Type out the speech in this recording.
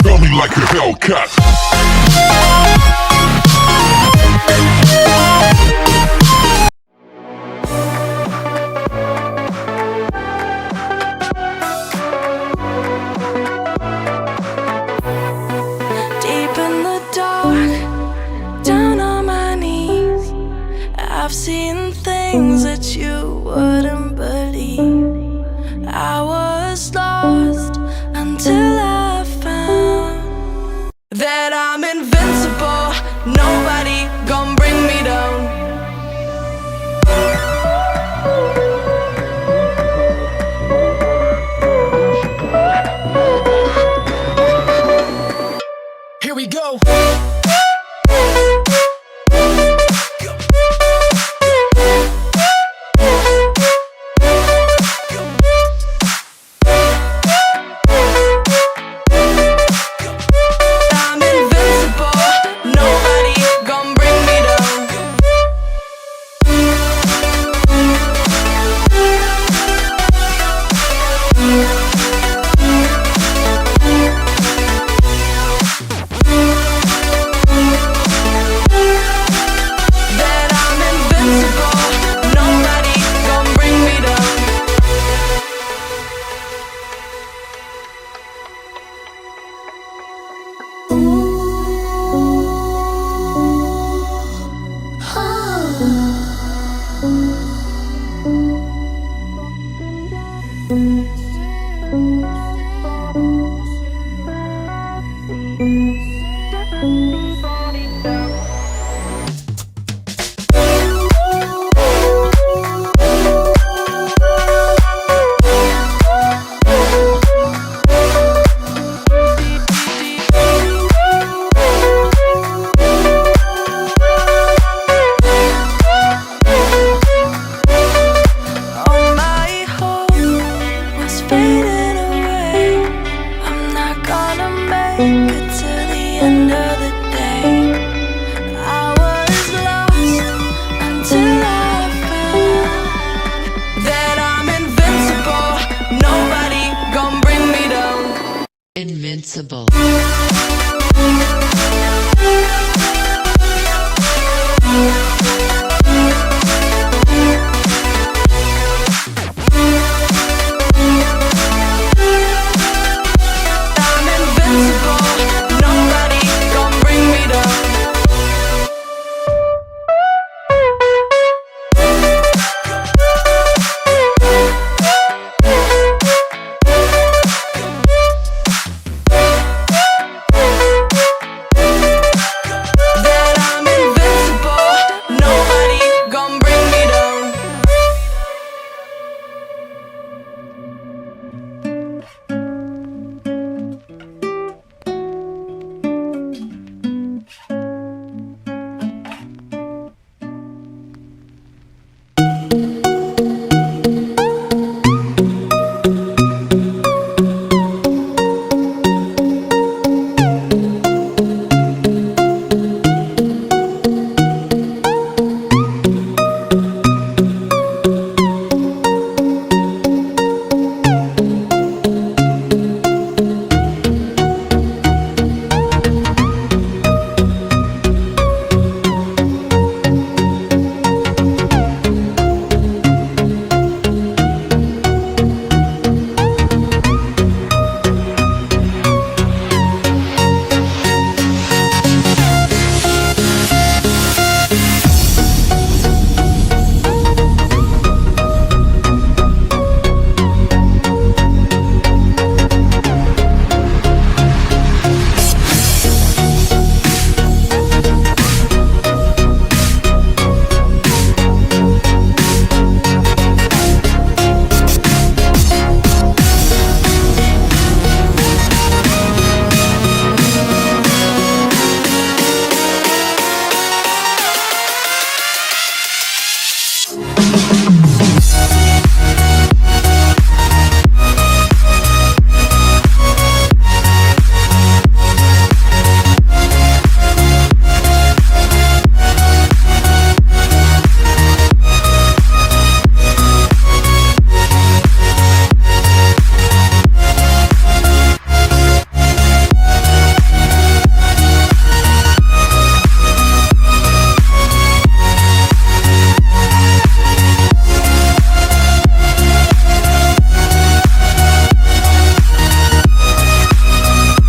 Feel me like a Hellcat. Deep in the dark, down on my knees, I've seen things that you wouldn't believe. I was lost until I found that I'm invincible. Nobody gon' bring me down. Here we go. I'm invincible. Nobody gon' bring me down. That I'm invincible. Nobody gon' bring me down. All my hope was fading away. I'm not gonna make it to the end of the day. I was lost until I found that I'm invincible. Nobody gon' bring me down. Invincible.